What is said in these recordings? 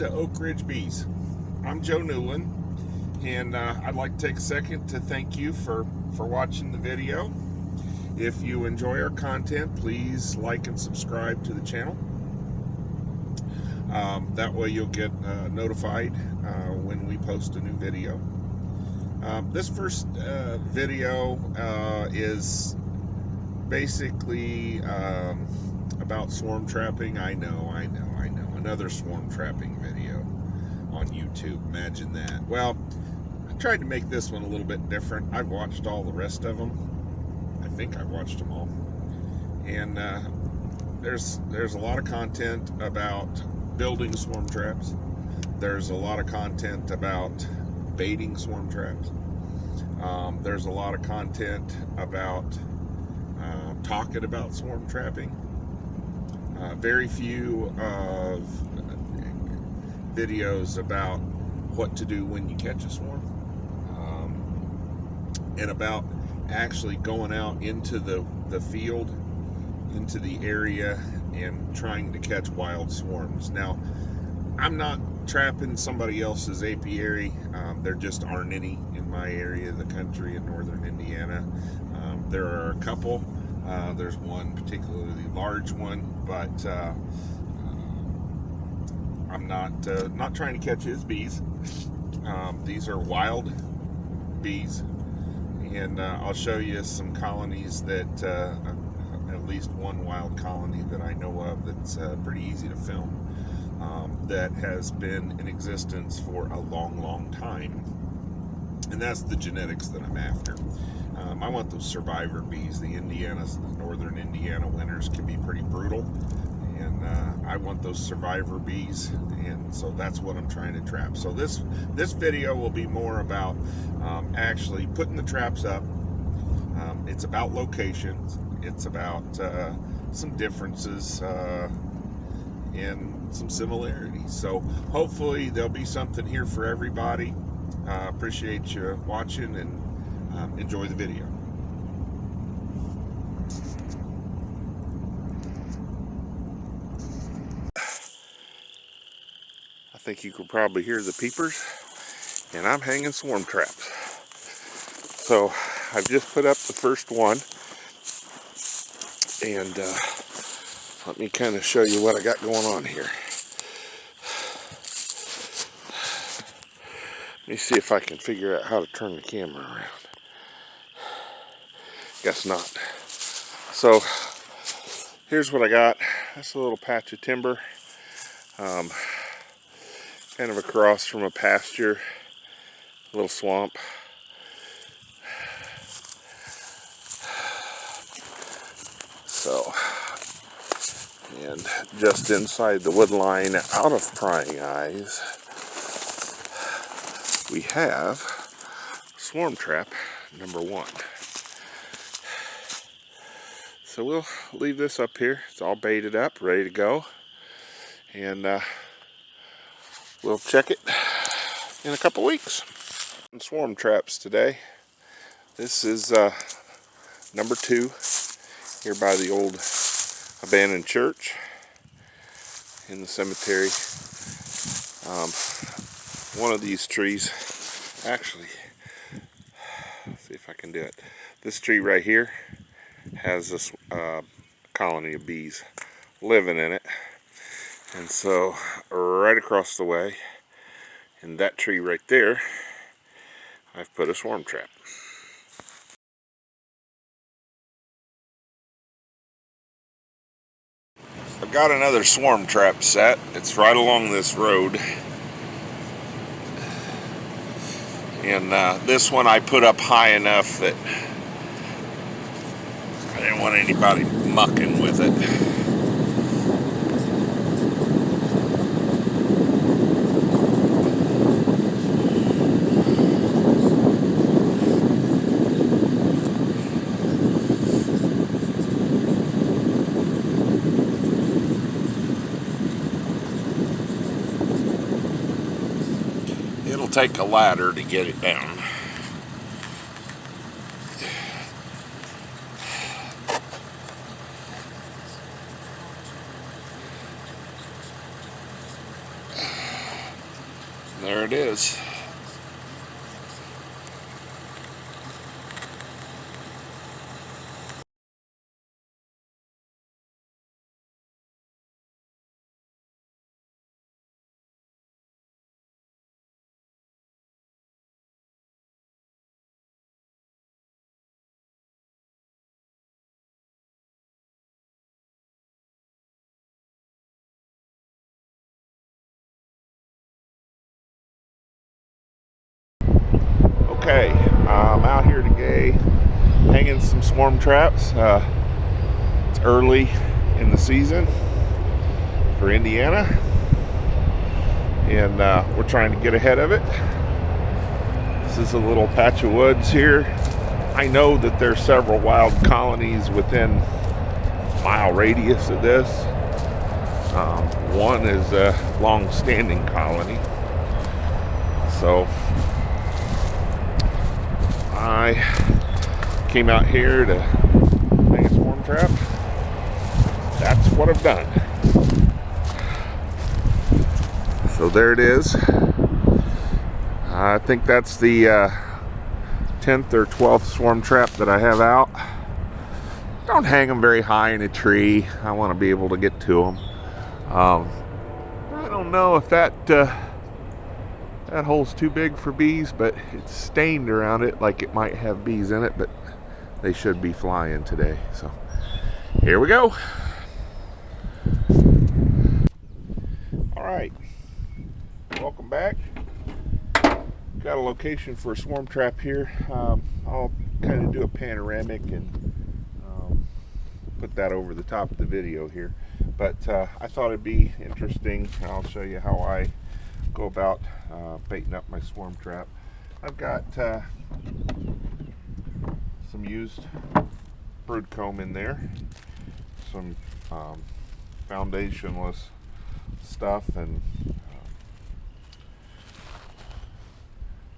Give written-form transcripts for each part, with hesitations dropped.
to Oak Ridge Bees. I'm Joe Newland, and I'd like to take a second to thank you for watching the video. If you enjoy our content, please like and subscribe to the channel. That way you'll get notified when we post a new video. This first video is basically about swarm trapping. I know. Another swarm trapping video on YouTube. Imagine that. Well, I tried to make this one a little bit different. I've watched all the rest of them. I think I've watched them all. And there's a lot of content about building swarm traps. There's a lot of content about baiting swarm traps. There's a lot of content about talking about swarm trapping. Very few of videos about what to do when you catch a swarm, and about actually going out into the field, into the area, and trying to catch wild swarms. Now, I'm not trapping somebody else's apiary. There just aren't any in my area of the country in northern Indiana. There are a couple. There's one particularly large one, but I'm not trying to catch his bees. These are wild bees, and I'll show you some colonies that at least one wild colony that I know of that's pretty easy to film, that has been in existence for a long time, and that's the genetics that I'm after. I want those survivor bees. The northern Indiana winters can be pretty brutal, and I want those survivor bees, and so that's what I'm trying to trap. So this video will be more about actually putting the traps up. It's about locations. It's about some differences and some similarities. So hopefully there'll be something here for everybody. Appreciate you watching, and enjoy the video. I think you could probably hear the peepers, and I'm hanging swarm traps. So I've just put up the first one, and let me kind of show you what I got going on here. Let me see if I can figure out how to turn the camera around. Guess not. So here's what I got. That's a little patch of timber, kind of across from a pasture, a little swamp. So, and just inside the wood line, out of prying eyes, we have swarm trap number 1. So we'll leave this up here. It's all baited up, ready to go, and we'll check it in a couple weeks. Swarm traps today. This is number 2 here by the old abandoned church in the cemetery. One of these trees, actually, let's see if I can do it. This tree right here has this colony of bees living in it, and so right across the way in that tree right there, I've put a swarm trap. I've got another swarm trap set. It's right along this road, and this one I put up high enough that I didn't want anybody mucking with it. It'll take a ladder to get it down. it is. Okay, I'm out here today hanging some swarm traps. It's early in the season for Indiana, and we're trying to get ahead of it. This is a little patch of woods here. I know that there's several wild colonies within a mile radius of this. One is a long-standing colony. So I came out here to hang a swarm trap. That's what I've done. So there it is. I think that's the 10th or 12th swarm trap that I have out. Don't hang them very high in a tree. I want to be able to get to them. I don't know if that hole's too big for bees, but it's stained around it like it might have bees in it, but they should be flying today. So here we go. All right, welcome back. Got a location for a swarm trap here. I'll kind of do a panoramic and put that over the top of the video here, but I thought it'd be interesting. I'll show you how I go about baiting up my swarm trap. I've got some used brood comb in there, some foundationless stuff, and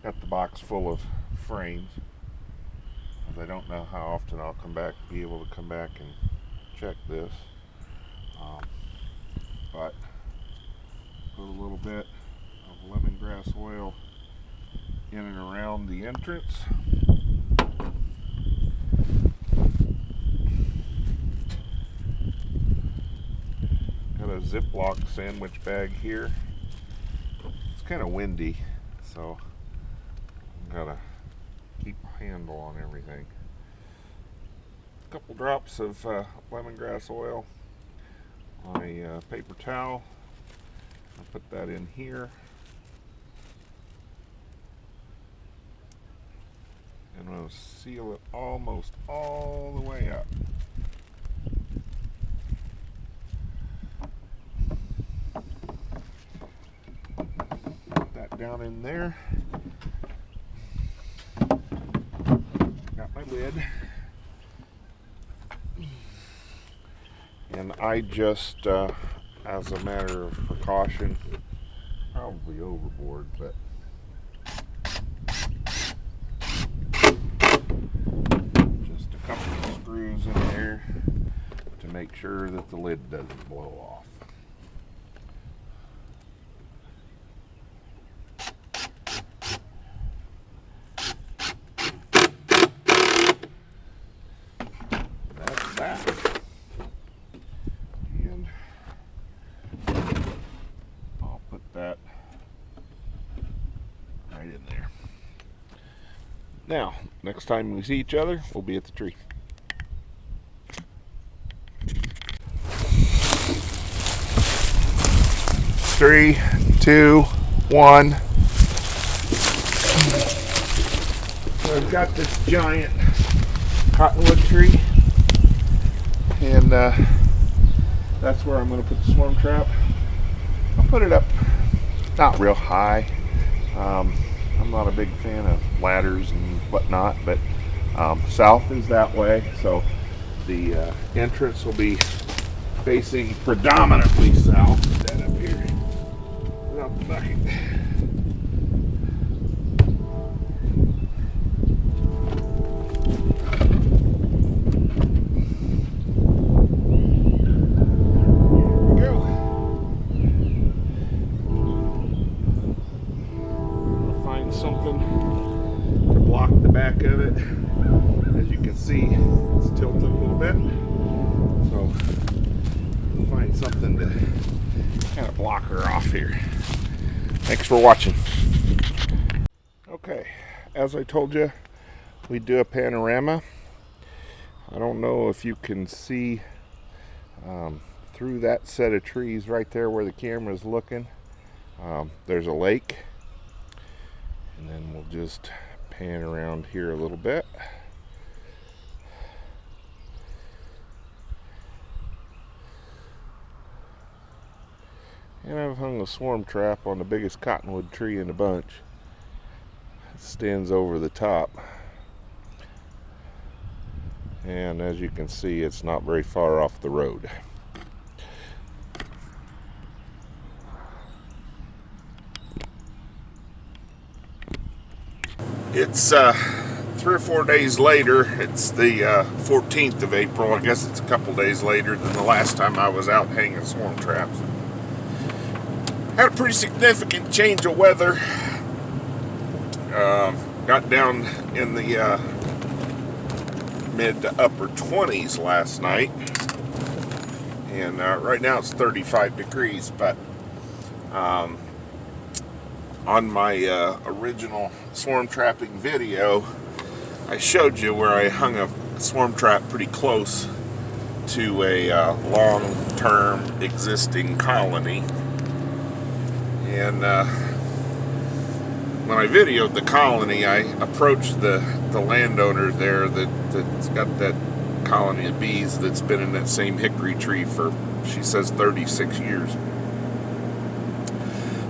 got the box full of frames. I don't know how often I'll be able to come back and check this, but put a little bit of lemongrass oil in and around the entrance. Got a Ziploc sandwich bag here. It's kind of windy, so I've got to keep a handle on everything. A couple drops of lemongrass oil on a paper towel. I'll put that in here, and I'm going to seal it almost all the way up. Put that down in there. Got my lid. And I just, as a matter of precaution, probably overboard, but just a couple of screws in there to make sure that the lid doesn't blow off. That's that. That right in there. Now, next time we see each other, we'll be at the tree. Three, two, one. So I've got this giant cottonwood tree, and that's where I'm going to put the swarm trap. I'll put it up not real high. I'm not a big fan of ladders and whatnot, but south is that way, so the entrance will be facing predominantly south. That up here without the bucket. can see, it's tilted a little bit. So we'll find something to kind of block her off here. Thanks for watching. Okay, as I told you, we do a panorama. I don't know if you can see through that set of trees right there where the camera is looking. There's a lake, and then we'll just pan around here a little bit. And I've hung a swarm trap on the biggest cottonwood tree in the bunch. It stands over the top. And as you can see, it's not very far off the road. It's 3 or 4 days later. It's the 14th of April. I guess it's a couple days later than the last time I was out hanging swarm traps. Had a pretty significant change of weather. Got down in the mid to upper 20s last night. And right now it's 35 degrees. But on my original swarm trapping video, I showed you where I hung a swarm trap pretty close to a long-term existing colony. And when I videoed the colony, I approached the landowner there that's got that colony of bees that's been in that same hickory tree for, she says, 36 years.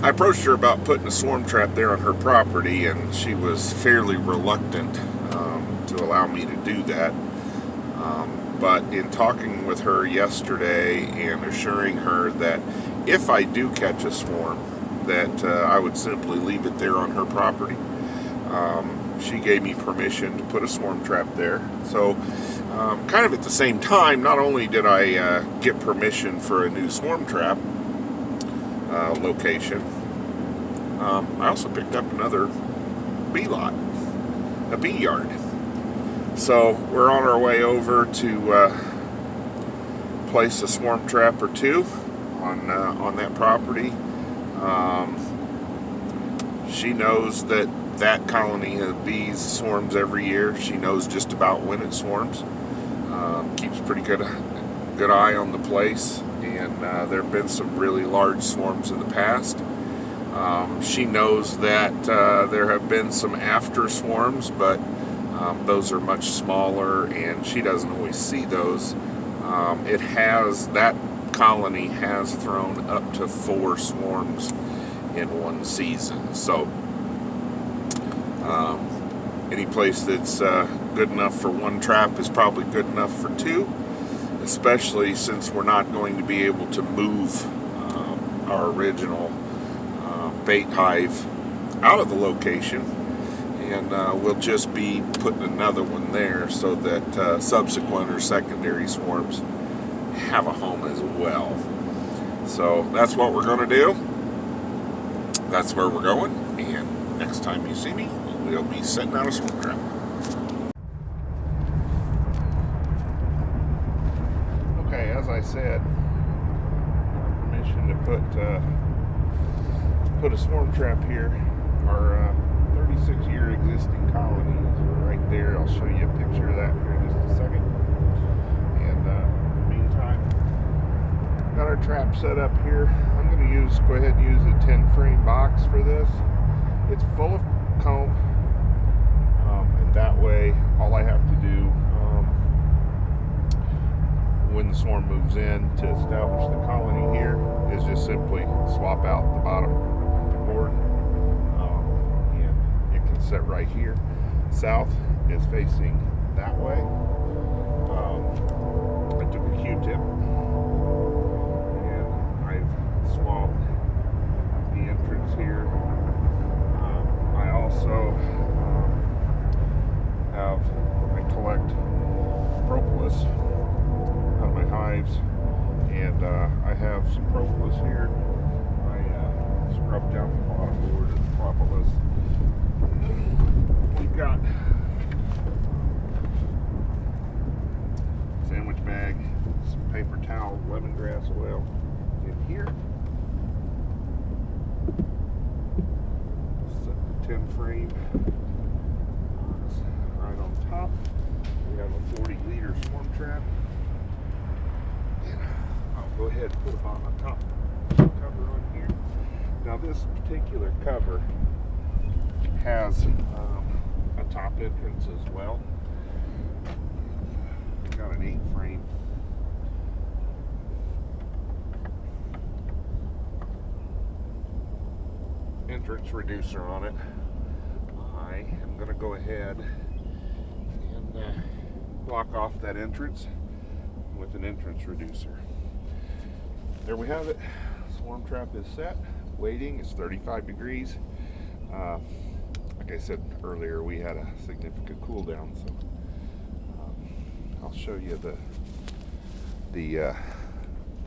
I approached her about putting a swarm trap there on her property, and she was fairly reluctant to allow me to do that. But in talking with her yesterday and assuring her that if I do catch a swarm, that I would simply leave it there on her property, she gave me permission to put a swarm trap there. So kind of at the same time, not only did I get permission for a new swarm trap location, I also picked up another bee lot, a bee yard. So we're on our way over to place a swarm trap or two on that property. She knows that colony of bees swarms every year. She knows just about when it swarms. Keeps pretty good eye on the place, and there have been some really large swarms in the past. She knows that there have been some after swarms, but those are much smaller, and she doesn't always see those. That colony has thrown up to 4 swarms in one season. So any place that's good enough for one trap is probably good enough for 2, especially since we're not going to be able to move our original bait hive out of the location, and we'll just be putting another one there so that subsequent or secondary swarms have a home as well. So that's what we're going to do. That's where we're going, and next time you see me, we'll be setting out a swarm trap. Okay, as I said, permission to put a swarm trap here. Our 36-year existing colony is right there. I'll show you a picture of that here in just a second. And meantime, got our trap set up here. I'm going to go ahead and use a 10-frame box for this. It's full of comb, and that way all I have to do when the swarm moves in to establish the colony here is just simply swap out the bottom board, and it can set right here. South is facing that way. I took a Q-tip and I've swabbed the entrance here. I also I collect propolis out of my hives, and I have some propolis here. I scrub down the bottom board of the propolis. We've got paper towel, lemongrass oil in here. Set the 10 frame right on top. We have a 40-liter swarm trap. And I'll go ahead and put on the top cover on here. Now this particular cover has a top entrance as well. We've got an 8-frame entrance reducer on it. I am going to go ahead and block off that entrance with an entrance reducer. There we have it. Swarm trap is set. Waiting is 35 degrees. Like I said earlier, we had a significant cool down, so I'll show you the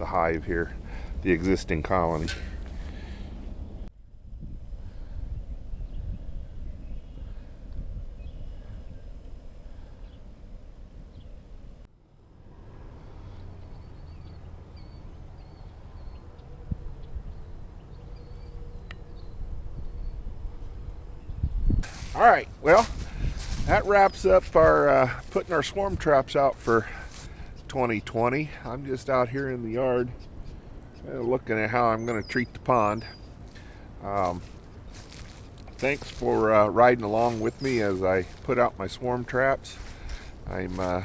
hive here, the existing colony. All right, well, that wraps up our putting our swarm traps out for 2020. I'm just out here in the yard looking at how I'm going to treat the pond. Thanks for riding along with me as I put out my swarm traps. I'm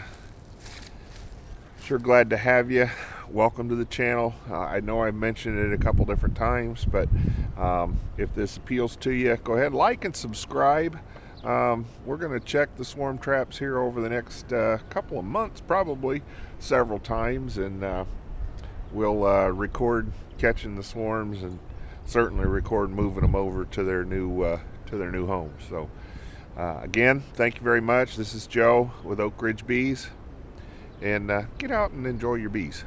sure glad to have you. Welcome to the channel. I know I mentioned it a couple different times, but if this appeals to you, go ahead, like and subscribe. We're going to check the swarm traps here over the next couple of months, probably several times, and we'll record catching the swarms and certainly record moving them over to their new homes. So again, thank you very much. This is Joe with Oak Ridge Bees, and get out and enjoy your bees.